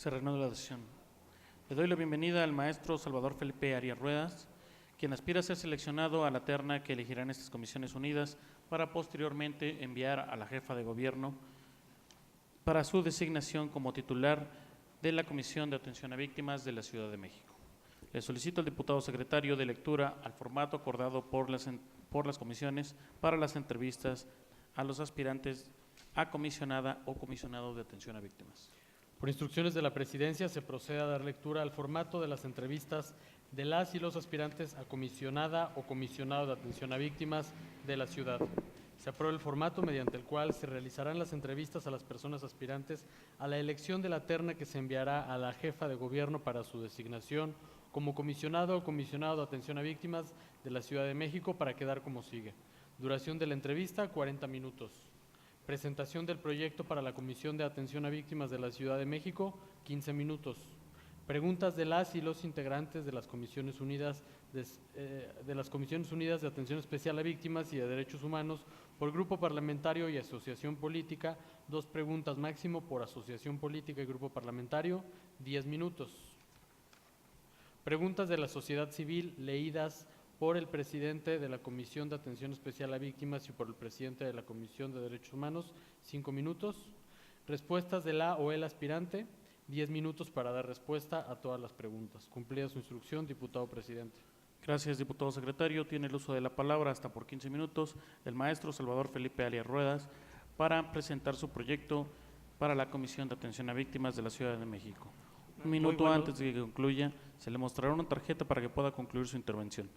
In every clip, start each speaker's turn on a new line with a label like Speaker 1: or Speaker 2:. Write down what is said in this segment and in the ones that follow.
Speaker 1: Se reanuda la sesión. Le doy la bienvenida al maestro Salvador Felipe Arias Ruedas, quien aspira a ser seleccionado a la terna que elegirán estas comisiones unidas para posteriormente enviar a la jefa de gobierno para su designación como titular de la Comisión de Atención a Víctimas de la Ciudad de México. Le solicito al diputado secretario de lectura al formato acordado por las comisiones para las entrevistas a los aspirantes a comisionada o comisionado de atención a víctimas.
Speaker 2: Por instrucciones de la Presidencia, se procede a dar lectura al formato de las entrevistas de las y los aspirantes a comisionada o comisionado de atención a víctimas de la ciudad. Se aprueba el formato mediante el cual se realizarán las entrevistas a las personas aspirantes a la elección de la terna que se enviará a la jefa de gobierno para su designación como comisionado o comisionado de atención a víctimas de la Ciudad de México para quedar como sigue. Duración de la entrevista, 40 minutos. Presentación del proyecto para la Comisión de Atención a Víctimas de la Ciudad de México, 15 minutos. Preguntas de las y los integrantes de las Comisiones Unidas de Atención Especial a Víctimas y de Derechos Humanos por grupo parlamentario y asociación política, 2 preguntas máximo por asociación política y grupo parlamentario, 10 minutos. Preguntas de la sociedad civil leídas por el presidente de la Comisión de Atención Especial a Víctimas y por el presidente de la Comisión de Derechos Humanos, 5 minutos. Respuestas de la o el aspirante, 10 minutos para dar respuesta a todas las preguntas. Cumplida su instrucción, diputado presidente.
Speaker 1: Gracias, diputado secretario. Tiene el uso de la palabra hasta por 15 minutos el maestro Salvador Felipe Arias Ruedas para presentar su proyecto para la Comisión de Atención a Víctimas de la Ciudad de México. Un minuto antes de que concluya, se le mostrará una tarjeta para que pueda concluir su intervención.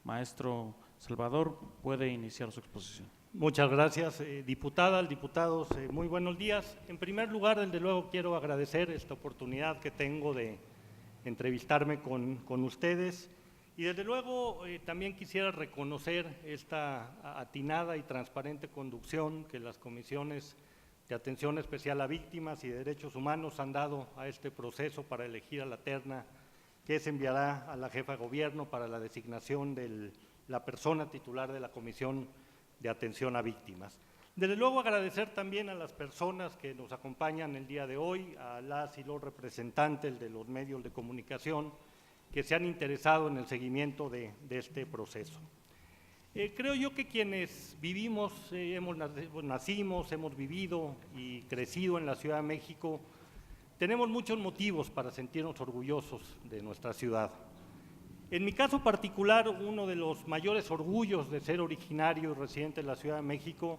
Speaker 1: Maestro Salvador, puede iniciar su exposición.
Speaker 3: Muchas gracias, diputadas, diputados, muy buenos días. En primer lugar, desde luego, quiero agradecer esta oportunidad que tengo de entrevistarme con ustedes y desde luego también quisiera reconocer esta atinada y transparente conducción que las comisiones de Atención Especial a Víctimas y de Derechos Humanos han dado a este proceso para elegir a la terna que se enviará a la jefa de gobierno para la designación de la persona titular de la Comisión de Atención a Víctimas. Desde luego agradecer también a las personas que nos acompañan el día de hoy, a las y los representantes de los medios de comunicación que se han interesado en el seguimiento de este proceso. Creo yo que quienes vivimos, nacimos, hemos vivido y crecido en la Ciudad de México, tenemos muchos motivos para sentirnos orgullosos de nuestra ciudad. En mi caso particular, uno de los mayores orgullos de ser originario y residente de la Ciudad de México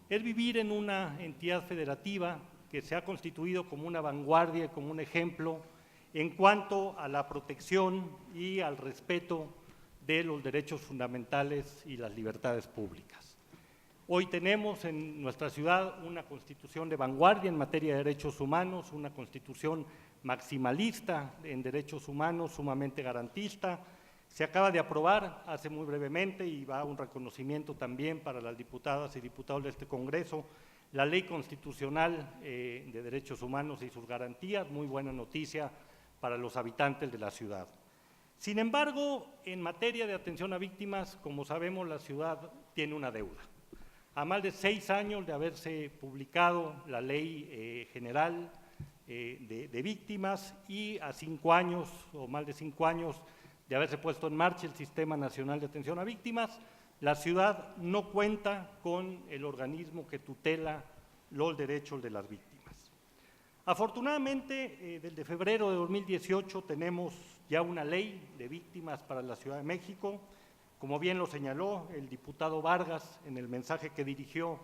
Speaker 3: es vivir en una entidad federativa que se ha constituido como una vanguardia, como un ejemplo en cuanto a la protección y al respeto de los derechos fundamentales y las libertades públicas. Hoy tenemos en nuestra ciudad una constitución de vanguardia en materia de derechos humanos, una constitución maximalista en derechos humanos, sumamente garantista. Se acaba de aprobar hace muy brevemente y va un reconocimiento también para las diputadas y diputados de este Congreso, la Ley Constitucional de Derechos Humanos y sus garantías, muy buena noticia para los habitantes de la ciudad. Sin embargo, en materia de atención a víctimas, como sabemos, la ciudad tiene una deuda. A más de 6 años de haberse publicado la Ley General de Víctimas y a 5 años o más de 5 años de haberse puesto en marcha el Sistema Nacional de Atención a Víctimas, la ciudad no cuenta con el organismo que tutela los derechos de las víctimas. Afortunadamente, desde febrero de 2018 tenemos ya una ley de víctimas para la Ciudad de México. Como bien lo señaló el diputado Vargas en el mensaje que dirigió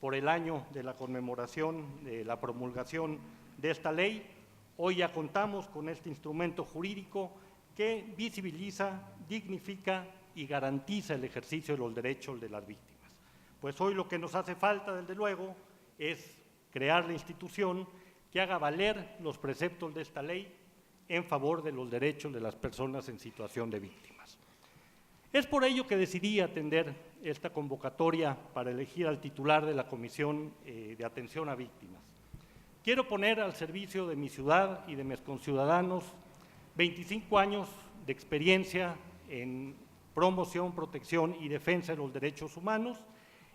Speaker 3: por el año de la conmemoración de la promulgación de esta ley, hoy ya contamos con este instrumento jurídico que visibiliza, dignifica y garantiza el ejercicio de los derechos de las víctimas. Pues hoy lo que nos hace falta, desde luego, es crear la institución que haga valer los preceptos de esta ley en favor de los derechos de las personas en situación de víctimas. Es por ello que decidí atender esta convocatoria para elegir al titular de la Comisión de Atención a Víctimas. Quiero poner al servicio de mi ciudad y de mis conciudadanos 25 años de experiencia en promoción, protección y defensa de los derechos humanos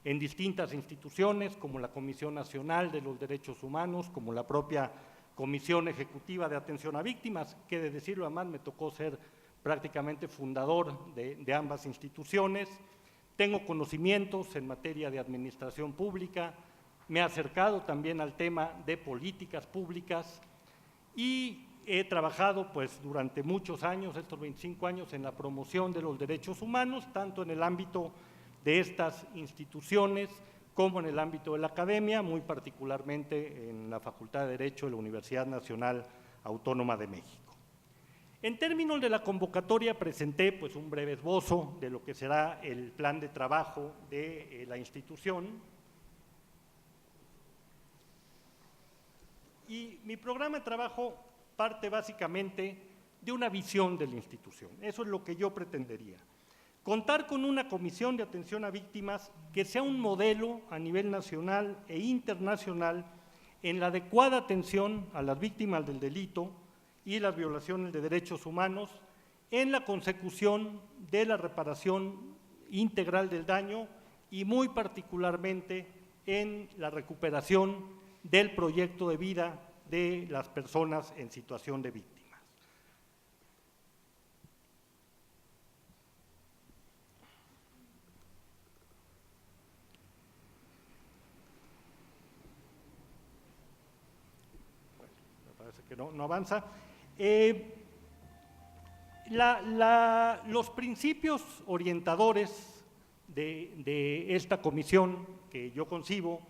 Speaker 3: en distintas instituciones como la Comisión Nacional de los Derechos Humanos, como la propia Comisión Ejecutiva de Atención a Víctimas, que de decirlo además me tocó ser prácticamente fundador de ambas instituciones. Tengo conocimientos en materia de administración pública, me he acercado también al tema de políticas públicas y he trabajado pues durante muchos años, estos 25 años, en la promoción de los derechos humanos, tanto en el ámbito de estas instituciones como en el ámbito de la academia, muy particularmente en la Facultad de Derecho de la Universidad Nacional Autónoma de México. En términos de la convocatoria presenté pues un breve esbozo de lo que será el plan de trabajo de la institución. Y mi programa de trabajo parte básicamente de una visión de la institución. Eso es lo que yo pretendería. Contar con una comisión de atención a víctimas que sea un modelo a nivel nacional e internacional en la adecuada atención a las víctimas del delito y las violaciones de derechos humanos, en la consecución de la reparación integral del daño y muy particularmente en la recuperación del proyecto de vida de las personas en situación de víctimas. Bueno, me parece que no avanza. Los principios orientadores de esta comisión que yo concibo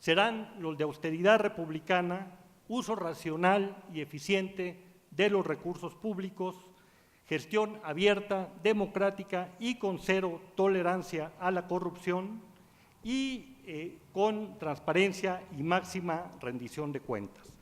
Speaker 3: serán los de austeridad republicana, uso racional y eficiente de los recursos públicos, gestión abierta, democrática y con cero tolerancia a la corrupción y con transparencia y máxima rendición de cuentas.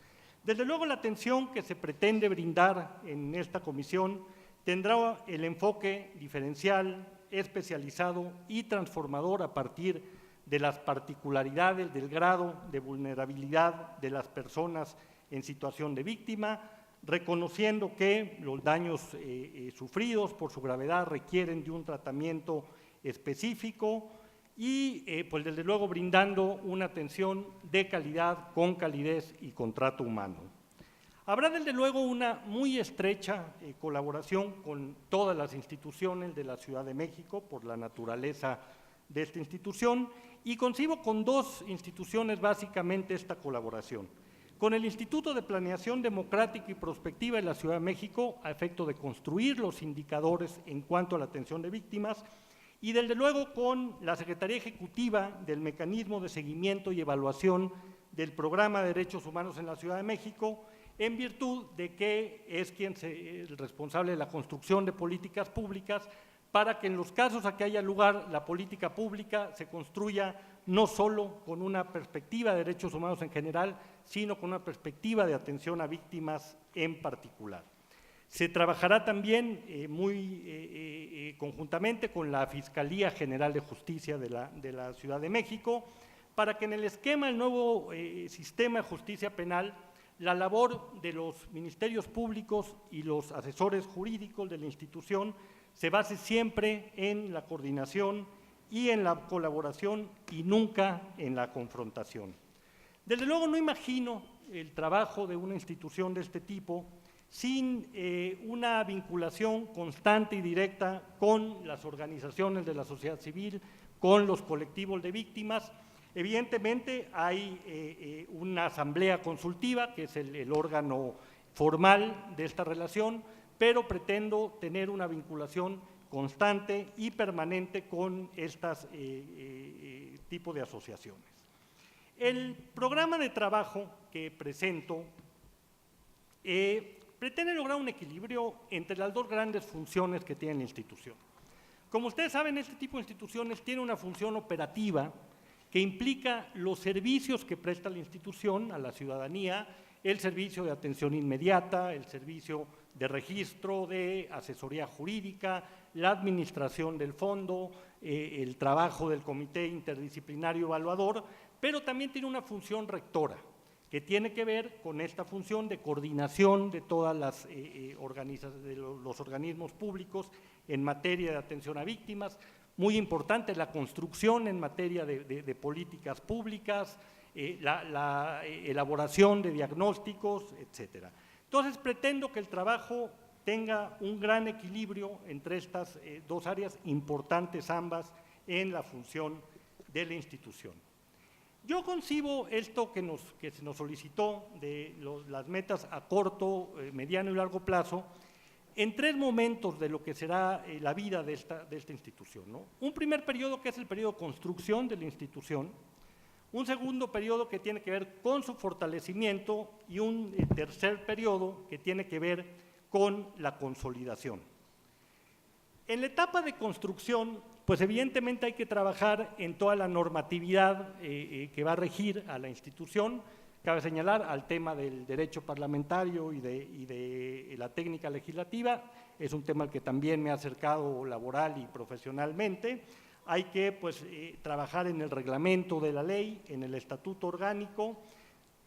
Speaker 3: Desde luego, la atención que se pretende brindar en esta comisión tendrá el enfoque diferencial, especializado y transformador a partir de las particularidades del grado de vulnerabilidad de las personas en situación de víctima, reconociendo que los daños sufridos por su gravedad requieren de un tratamiento específico y, pues desde luego, brindando una atención de calidad, con calidez y con trato humano. Habrá desde luego una muy estrecha colaboración con todas las instituciones de la Ciudad de México por la naturaleza de esta institución, y concibo con dos instituciones básicamente esta colaboración. Con el Instituto de Planeación Democrática y Prospectiva de la Ciudad de México, a efecto de construir los indicadores en cuanto a la atención de víctimas, y desde luego con la Secretaría Ejecutiva del Mecanismo de Seguimiento y Evaluación del Programa de Derechos Humanos en la Ciudad de México, en virtud de que es quien es el responsable de la construcción de políticas públicas, para que en los casos a que haya lugar la política pública se construya no solo con una perspectiva de derechos humanos en general, sino con una perspectiva de atención a víctimas en particular. Se trabajará también conjuntamente con la Fiscalía General de Justicia de la Ciudad de México, para que en el esquema del nuevo sistema de justicia penal, la labor de los ministerios públicos y los asesores jurídicos de la institución se base siempre en la coordinación y en la colaboración y nunca en la confrontación. Desde luego no imagino el trabajo de una institución de este tipo sin una vinculación constante y directa con las organizaciones de la sociedad civil, con los colectivos de víctimas. Evidentemente hay una asamblea consultiva, que es el órgano formal de esta relación, pero pretendo tener una vinculación constante y permanente con estos tipos de asociaciones. El programa de trabajo que presento pretende lograr un equilibrio entre las dos grandes funciones que tiene la institución. Como ustedes saben, este tipo de instituciones tiene una función operativa que implica los servicios que presta la institución a la ciudadanía, el servicio de atención inmediata, el servicio de registro, de asesoría jurídica, la administración del fondo, el trabajo del comité interdisciplinario evaluador, pero también tiene una función rectora, que tiene que ver con esta función de coordinación de todas las los organismos públicos en materia de atención a víctimas. Muy importante la construcción en materia de políticas públicas, la elaboración de diagnósticos, etcétera. Entonces, pretendo que el trabajo tenga un gran equilibrio entre estas dos áreas importantes ambas en la función de la institución. Yo concibo esto que se nos solicitó de las metas a corto, mediano y largo plazo en tres momentos de lo que será la vida de esta institución, ¿no? Un primer periodo que es el periodo de construcción de la institución, un segundo periodo que tiene que ver con su fortalecimiento y un tercer periodo que tiene que ver con la consolidación. En la etapa de construcción, pues evidentemente hay que trabajar en toda la normatividad que va a regir a la institución. Cabe señalar al tema del derecho parlamentario y de la técnica legislativa, es un tema al que también me he acercado laboral y profesionalmente. Hay que trabajar en el reglamento de la ley, en el estatuto orgánico,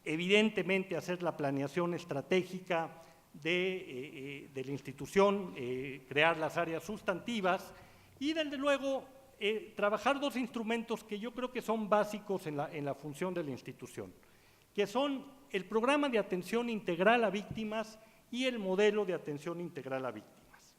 Speaker 3: evidentemente hacer la planeación estratégica de la institución, crear las áreas sustantivas y desde luego trabajar dos instrumentos que yo creo que son básicos en la función de la institución, que son el programa de atención integral a víctimas y el modelo de atención integral a víctimas.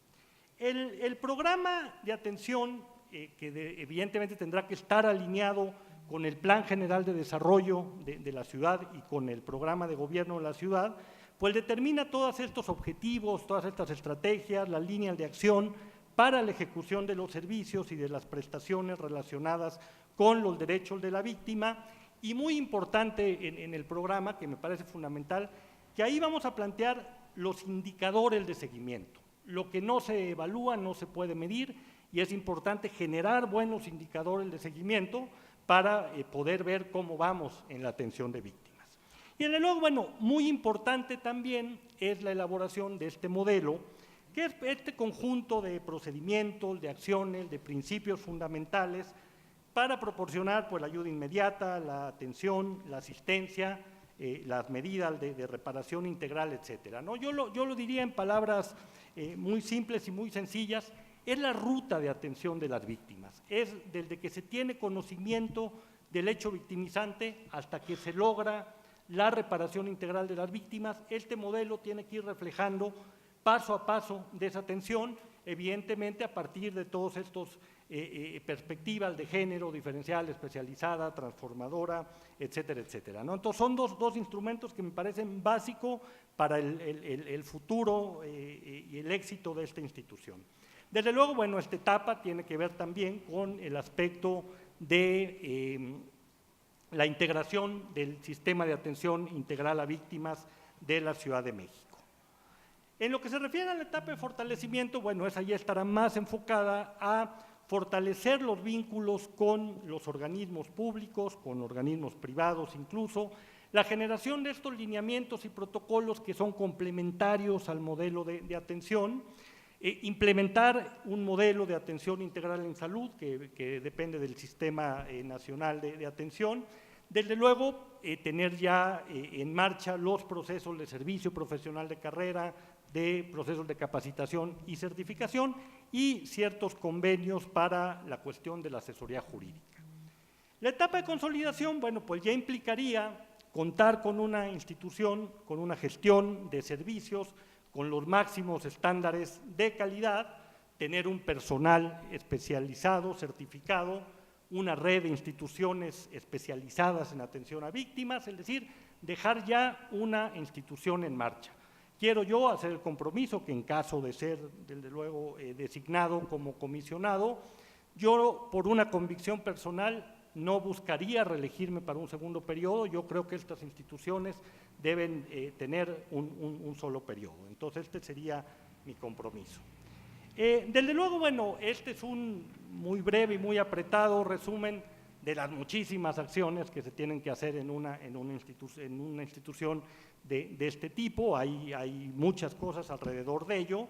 Speaker 3: El programa de atención, evidentemente tendrá que estar alineado con el Plan General de Desarrollo de la ciudad y con el programa de gobierno de la ciudad, pues determina todos estos objetivos, todas estas estrategias, las líneas de acción para la ejecución de los servicios y de las prestaciones relacionadas con los derechos de la víctima. Y muy importante en el programa, que me parece fundamental, que ahí vamos a plantear los indicadores de seguimiento. Lo que no se evalúa no se puede medir y es importante generar buenos indicadores de seguimiento para poder ver cómo vamos en la atención de víctimas. Y desde luego, bueno, muy importante también es la elaboración de este modelo, que es este conjunto de procedimientos, de acciones, de principios fundamentales para proporcionar la ayuda inmediata, la atención, la asistencia, las medidas de reparación integral, etcétera, ¿no? Yo lo diría en palabras muy simples y muy sencillas, es la ruta de atención de las víctimas, es desde que se tiene conocimiento del hecho victimizante hasta que se logra la reparación integral de las víctimas. Este modelo tiene que ir reflejando paso a paso de esa atención, evidentemente a partir de todos estos perspectivas de género, diferencial, especializada, transformadora, etcétera, etcétera, ¿no? Entonces son dos instrumentos que me parecen básicos para el futuro y el éxito de esta institución. Desde luego, bueno, esta etapa tiene que ver también con el aspecto de la integración del sistema de atención integral a víctimas de la Ciudad de México. En lo que se refiere a la etapa de fortalecimiento, bueno, esa ya estará más enfocada a fortalecer los vínculos con los organismos públicos, con organismos privados incluso, la generación de estos lineamientos y protocolos que son complementarios al modelo de atención, implementar un modelo de atención integral en salud que depende del Sistema Nacional de Atención, desde luego tener ya en marcha los procesos de servicio profesional de carrera, de procesos de capacitación y certificación y ciertos convenios para la cuestión de la asesoría jurídica. La etapa de consolidación, bueno, pues ya implicaría contar con una institución, con una gestión de servicios, con los máximos estándares de calidad, tener un personal especializado, certificado, una red de instituciones especializadas en atención a víctimas, es decir, dejar ya una institución en marcha. Quiero yo hacer el compromiso que en caso de ser, desde luego, designado como comisionado, yo por una convicción personal no buscaría reelegirme para un segundo periodo. Yo creo que estas instituciones deben tener un solo periodo. Entonces, este sería mi compromiso. Desde luego, bueno, este es un muy breve y muy apretado resumen de las muchísimas acciones que se tienen que hacer en una institución de este tipo. Hay muchas cosas alrededor de ello.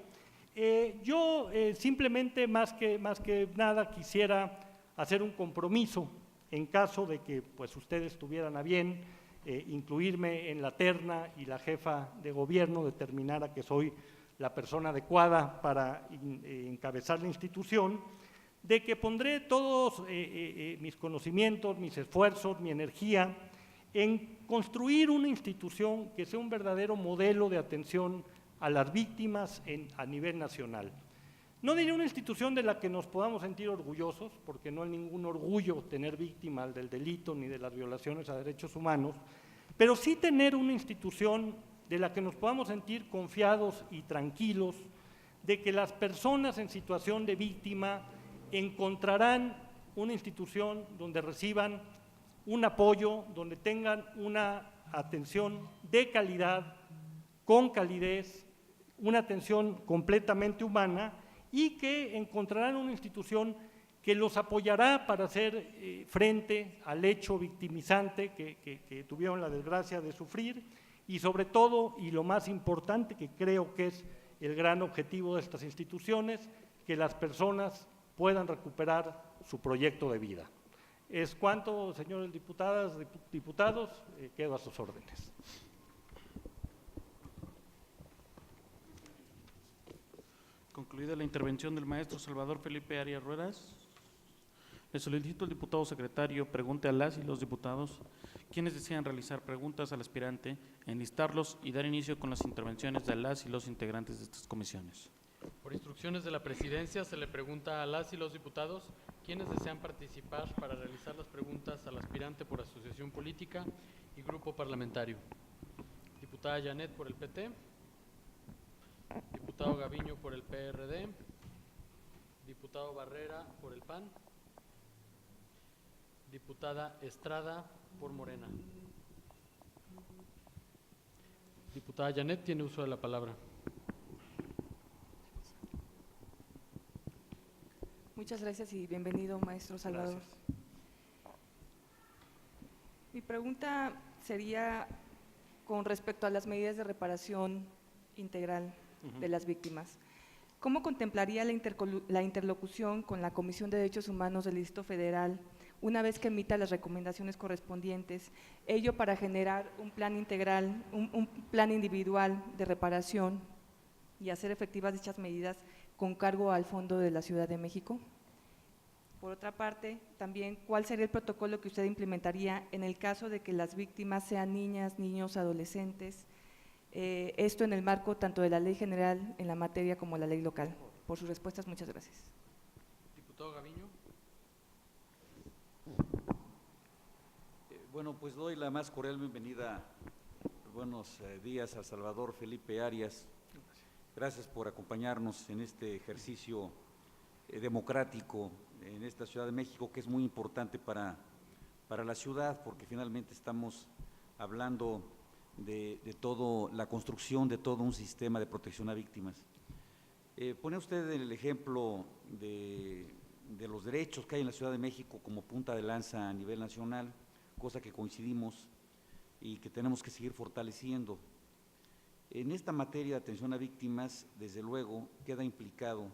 Speaker 3: Yo simplemente, más que nada, quisiera hacer un compromiso en caso de que ustedes tuvieran a bien incluirme en la terna y la jefa de gobierno determinara que soy la persona adecuada para encabezar la institución, de que pondré todos mis conocimientos, mis esfuerzos, mi energía en construir una institución que sea un verdadero modelo de atención a las víctimas a nivel nacional. No diría una institución de la que nos podamos sentir orgullosos, porque no hay ningún orgullo tener víctimas del delito ni de las violaciones a derechos humanos, pero sí tener una institución de la que nos podamos sentir confiados y tranquilos de que las personas en situación de víctima encontrarán una institución donde reciban un apoyo, donde tengan una atención de calidad, con calidez, una atención completamente humana y que encontrarán una institución que los apoyará para hacer frente al hecho victimizante que tuvieron la desgracia de sufrir y sobre todo, y lo más importante que creo que es el gran objetivo de estas instituciones, que las personas puedan recuperar su proyecto de vida. Es cuanto, señores diputadas, diputados, quedo a sus órdenes.
Speaker 1: Concluida la intervención del maestro Salvador Felipe Arias Ruedas, le solicito al diputado secretario pregunte a las y los diputados quienes desean realizar preguntas al aspirante, enlistarlos y dar inicio con las intervenciones de las y los integrantes de estas comisiones.
Speaker 2: Por instrucciones de la presidencia se le pregunta a las y los diputados quienes desean participar para realizar las preguntas al aspirante por asociación política y grupo parlamentario. Diputada Janet por el PT, diputado Gaviño por el PRD, diputado Barrera por el PAN, diputada Estrada por Morena. Diputada Janet tiene uso de la palabra.
Speaker 4: Muchas gracias y bienvenido, maestro Salvador.
Speaker 3: Gracias.
Speaker 4: Mi pregunta sería con respecto a las medidas de reparación integral de las víctimas. ¿Cómo contemplaría la interlocución con la Comisión de Derechos Humanos del Distrito Federal una vez que emita las recomendaciones correspondientes, ello para generar un plan integral, un plan individual de reparación y hacer efectivas dichas medidas con cargo al Fondo de la Ciudad de México? Por otra parte, también, ¿cuál sería el protocolo que usted implementaría en el caso de que las víctimas sean niñas, niños, adolescentes? Esto en el marco tanto de la Ley General en la materia como la ley local. Por sus respuestas, muchas gracias.
Speaker 2: Diputado Gaviño.
Speaker 5: Bueno, pues doy la más cordial bienvenida, buenos días a Salvador Felipe Arias. Gracias por acompañarnos en este ejercicio democrático en esta Ciudad de México, que es muy importante para la ciudad, porque finalmente estamos hablando de todo, la construcción de todo un sistema de protección a víctimas. Pone usted el ejemplo de los derechos que hay en la Ciudad de México como punta de lanza a nivel nacional, cosa que coincidimos y que tenemos que seguir fortaleciendo. En esta materia de atención a víctimas, desde luego, queda implicado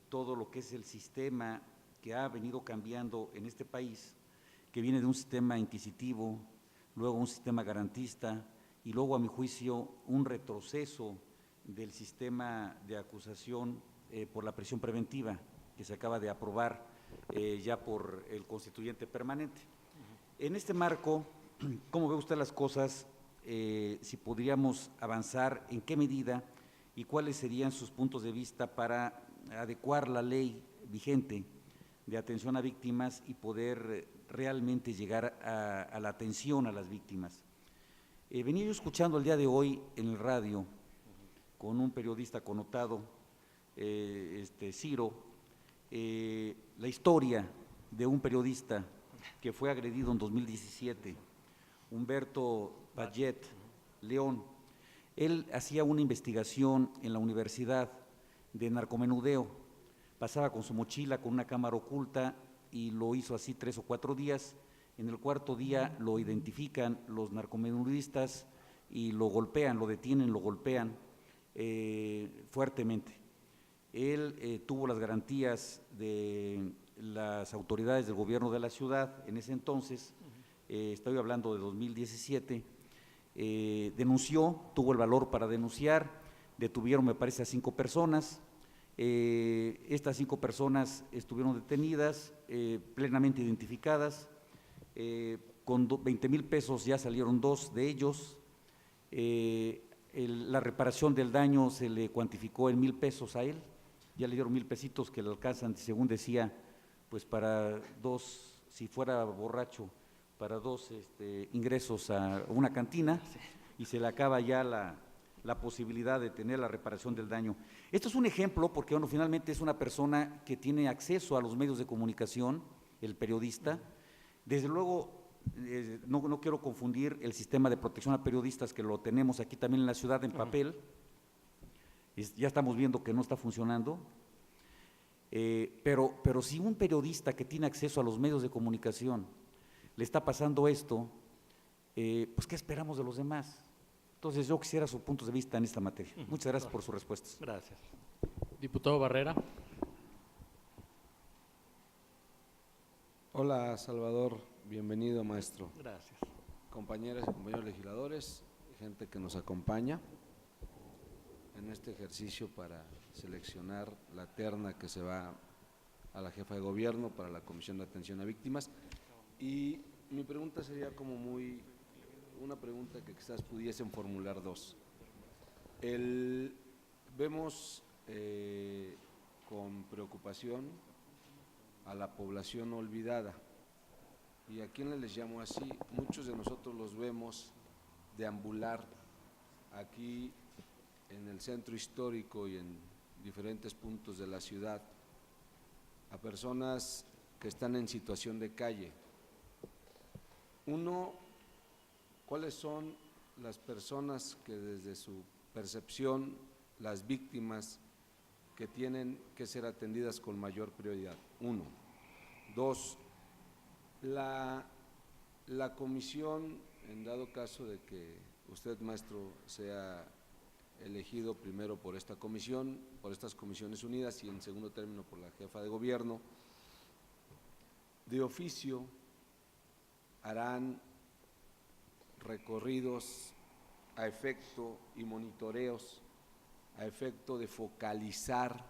Speaker 5: todo lo que es el sistema que ha venido cambiando en este país, que viene de un sistema inquisitivo, luego un sistema garantista y luego, a mi juicio, un retroceso del sistema de acusación por la prisión preventiva que se acaba de aprobar ya por el constituyente permanente. En este marco, ¿cómo ve usted las cosas? Si podríamos avanzar, ¿en qué medida y cuáles serían sus puntos de vista para adecuar la ley vigente de atención a víctimas y poder realmente llegar a la atención a las víctimas? Venía yo escuchando el día de hoy en el radio con un periodista connotado, Ciro, la historia de un periodista que fue agredido en 2017, Humberto Vallet León. Él hacía una investigación en la universidad de narcomenudeo, pasaba con su mochila con una cámara oculta y lo hizo así 3 o 4 días. En el 4.º día lo identifican los narcomenudistas y lo golpean, lo detienen, lo golpean fuertemente. Él tuvo las garantías de las autoridades del gobierno de la ciudad en ese entonces, estoy hablando de 2017, denunció, tuvo el valor para denunciar, detuvieron, me parece, a 5 personas. Estas 5 personas estuvieron detenidas, plenamente identificadas. con 20,000 pesos ya salieron 2 de ellos. La reparación del daño se le cuantificó en 1,000 pesos a él, ya le dieron 1,000 pesitos que le alcanzan, según decía, pues para 2, si fuera borracho, para 2 ingresos a una cantina, y se le acaba ya la posibilidad de tener la reparación del daño. Esto es un ejemplo porque, bueno, finalmente es una persona que tiene acceso a los medios de comunicación, el periodista. Desde luego, no quiero confundir el sistema de protección a periodistas, que lo tenemos aquí también en la ciudad en papel. Ya estamos viendo que no está funcionando. Pero si un periodista que tiene acceso a los medios de comunicación le está pasando esto, pues ¿qué esperamos de los demás? Entonces yo quisiera sus puntos de vista en esta materia. Muchas gracias por sus respuestas.
Speaker 3: Gracias.
Speaker 2: Diputado Barrera.
Speaker 6: Hola, Salvador, bienvenido, maestro.
Speaker 3: Gracias.
Speaker 6: Compañeras y compañeros legisladores, gente que nos acompaña en este ejercicio para seleccionar la terna que se va a la jefa de gobierno para la Comisión de Atención a Víctimas. Y mi pregunta sería como una pregunta que quizás pudiesen formular dos. Vemos con preocupación a la población olvidada, y a quienes les llamo así, muchos de nosotros los vemos deambular aquí en el centro histórico y en diferentes puntos de la ciudad, a personas que están en situación de calle. Uno, ¿cuáles son las personas que desde su percepción, las víctimas que tienen que ser atendidas con mayor prioridad? Uno. Dos, la comisión, en dado caso de que usted, maestro, sea elegido primero por esta comisión, por estas comisiones unidas, y en segundo término por la jefa de gobierno, de oficio harán recorridos a efecto y monitoreos a efecto de focalizar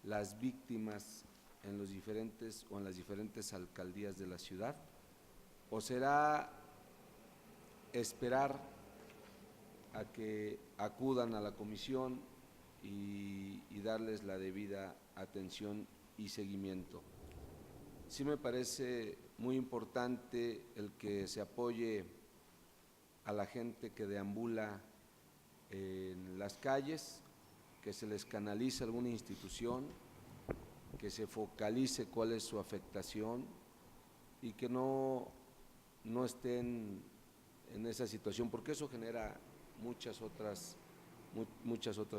Speaker 6: las víctimas en los diferentes o en las diferentes alcaldías de la ciudad, o será esperar a que acudan a la comisión y darles la debida atención y seguimiento. Sí me parece muy importante el que se apoye a la gente que deambula en las calles, que se les canalice alguna institución, que se focalice cuál es su afectación y que no estén en esa situación, porque eso genera muchas otras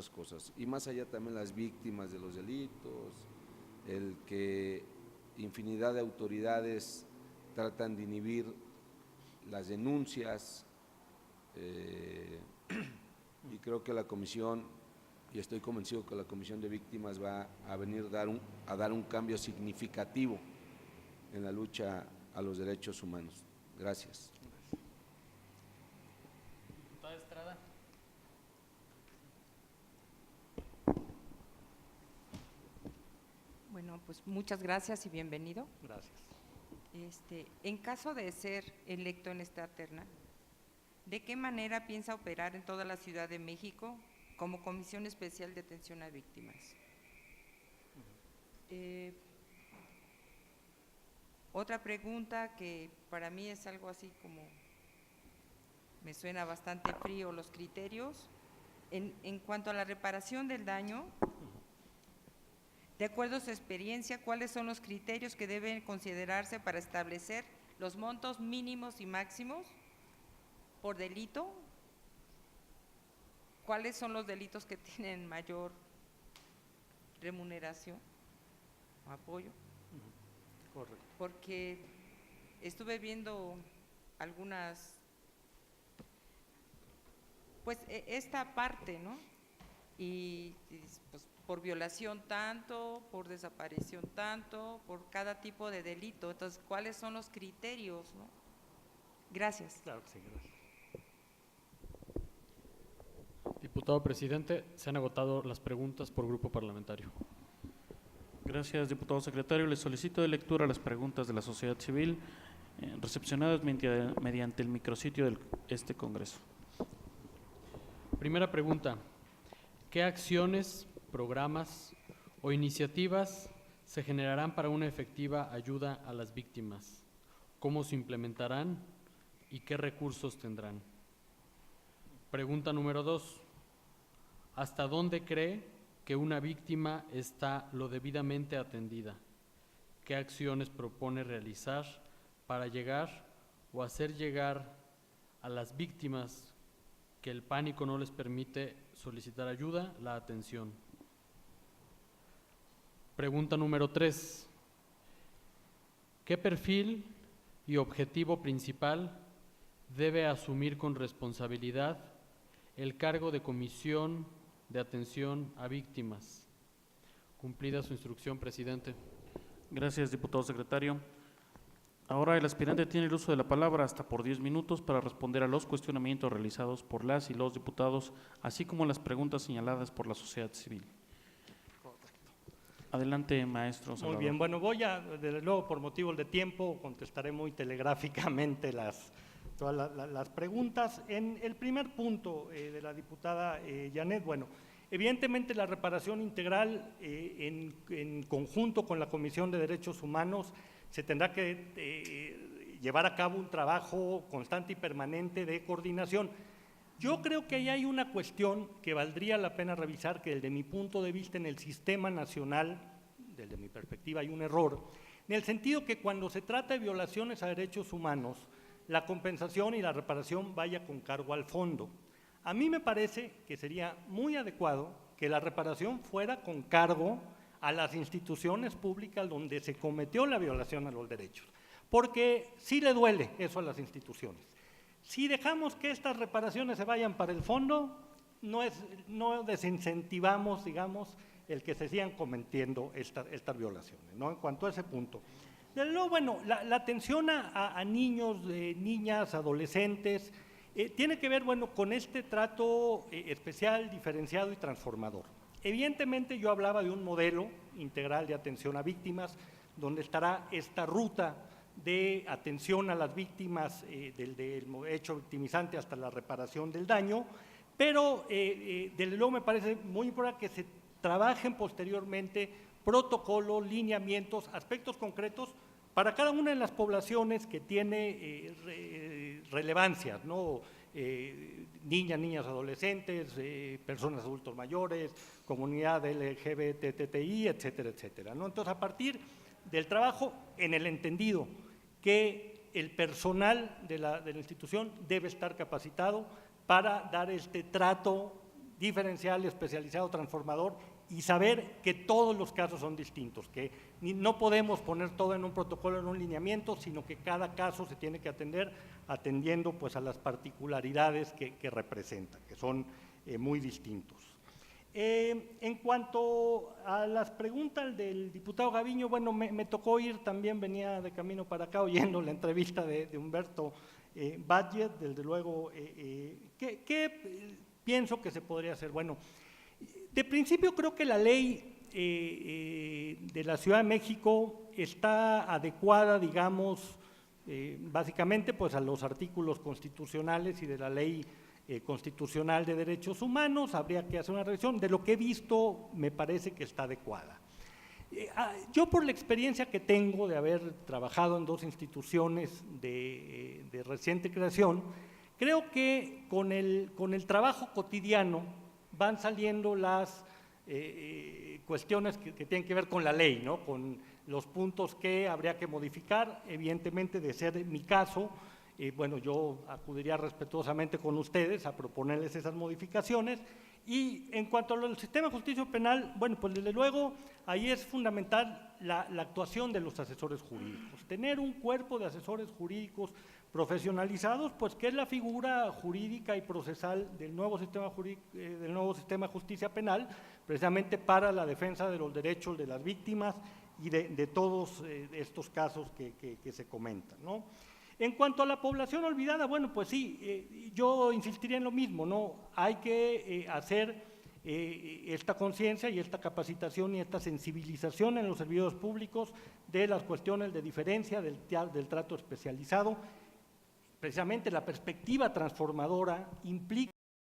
Speaker 6: cosas. Y más allá también las víctimas de los delitos, el que infinidad de autoridades tratan de inhibir las denuncias, y creo que la comisión, y estoy convencido que la Comisión de Víctimas va a venir a dar un cambio significativo en la lucha a los derechos humanos. Gracias.
Speaker 2: Diputada Estrada.
Speaker 7: Bueno, pues muchas gracias y bienvenido.
Speaker 3: Gracias.
Speaker 7: En caso de ser electo en esta terna, ¿de qué manera piensa operar en toda la Ciudad de México como Comisión Especial de Atención a Víctimas? Otra pregunta que para mí es algo así como, me suena bastante frío, los criterios. En cuanto a la reparación del daño, de acuerdo a su experiencia, ¿cuáles son los criterios que deben considerarse para establecer los montos mínimos y máximos por delito? ¿Cuáles son los delitos que tienen mayor remuneración o apoyo?
Speaker 3: Correcto.
Speaker 7: Porque estuve viendo algunas, pues esta parte, ¿no? Y pues por violación tanto, por desaparición tanto, por cada tipo de delito. Entonces, ¿cuáles son los criterios, no? Gracias.
Speaker 3: Claro que sí, gracias.
Speaker 2: Diputado presidente, se han agotado las preguntas por grupo parlamentario.
Speaker 1: Gracias, diputado secretario. Le solicito de lectura las preguntas de la sociedad civil. recepcionadas mediante el micrositio de este Congreso.
Speaker 2: Primera pregunta. ¿Qué acciones, programas o iniciativas se generarán para una efectiva ayuda a las víctimas? ¿Cómo se implementarán y qué recursos tendrán? Pregunta número 2. ¿Hasta dónde cree que una víctima está lo debidamente atendida? ¿Qué acciones propone realizar para llegar o hacer llegar a las víctimas que el pánico no les permite solicitar ayuda, la atención? Pregunta número 3. ¿Qué perfil y objetivo principal debe asumir con responsabilidad el cargo de Comisión de Atención a Víctimas? Cumplida su instrucción, presidente.
Speaker 1: Gracias, diputado secretario. Ahora el aspirante tiene el uso de la palabra hasta por 10 minutos para responder a los cuestionamientos realizados por las y los diputados, así como las preguntas señaladas por la sociedad civil. Adelante, maestro Salvador.
Speaker 3: Muy bien, bueno, voy a, desde luego por motivos de tiempo, contestaré muy telegráficamente todas las preguntas. En el primer punto de la diputada Janet, bueno, evidentemente la reparación integral en conjunto con la Comisión de Derechos Humanos se tendrá que llevar a cabo un trabajo constante y permanente de coordinación. Yo creo que ahí hay una cuestión que valdría la pena revisar, que desde mi punto de vista en el sistema nacional, desde mi perspectiva, hay un error, en el sentido que cuando se trata de violaciones a derechos humanos, la compensación y la reparación vaya con cargo al fondo. A mí me parece que sería muy adecuado que la reparación fuera con cargo a las instituciones públicas donde se cometió la violación a los derechos, porque sí le duele eso a las instituciones. Si dejamos que estas reparaciones se vayan para el fondo, no desincentivamos, digamos, el que se sigan cometiendo estas violaciones, ¿no? En cuanto a ese punto. Desde luego, bueno, la atención a niños, niñas, adolescentes, tiene que ver, bueno, con este trato especial, diferenciado y transformador. Evidentemente yo hablaba de un modelo integral de atención a víctimas, donde estará esta ruta de atención a las víctimas del hecho victimizante hasta la reparación del daño, pero desde luego me parece muy importante que se trabajen posteriormente protocolos, lineamientos, aspectos concretos para cada una de las poblaciones que tiene relevancia, ¿no? Niñas, adolescentes, personas adultos mayores, comunidad LGBTI, etcétera, etcétera, ¿no? Entonces, a partir del trabajo en el entendido que el personal de la institución debe estar capacitado para dar este trato diferencial, especializado, transformador, y saber que todos los casos son distintos, que no podemos poner todo en un protocolo, en un lineamiento, sino que cada caso se tiene que atender atendiendo pues a las particularidades que representan, que son muy distintos. En cuanto a las preguntas del diputado Gaviño, bueno, me tocó ir también, venía de camino para acá oyendo la entrevista de Humberto Badget, desde luego, ¿qué pienso que se podría hacer? Bueno, de principio creo que la ley de la Ciudad de México está adecuada, digamos, básicamente pues a los artículos constitucionales y de la ley constitucional de derechos humanos. Habría que hacer una revisión. De lo que he visto me parece que está adecuada. Yo por la experiencia que tengo de haber trabajado en dos instituciones de reciente creación, creo que con el trabajo cotidiano van saliendo las cuestiones que tienen que ver con la ley, ¿no? Con los puntos que habría que modificar. Evidentemente, de ser mi caso, bueno, yo acudiría respetuosamente con ustedes a proponerles esas modificaciones. Y en cuanto al sistema de justicia penal, bueno, pues desde luego ahí es fundamental la actuación de los asesores jurídicos. Tener un cuerpo de asesores jurídicos profesionalizados, pues que es la figura jurídica y procesal del nuevo sistema de justicia penal, precisamente para la defensa de los derechos de las víctimas y de todos estos casos que se comentan, ¿no? En cuanto a la población olvidada, bueno, pues sí, yo insistiría en lo mismo, ¿no? Hay que hacer esta conciencia y esta capacitación y esta sensibilización en los servidores públicos de las cuestiones de diferencia del trato especializado. Precisamente la perspectiva transformadora implica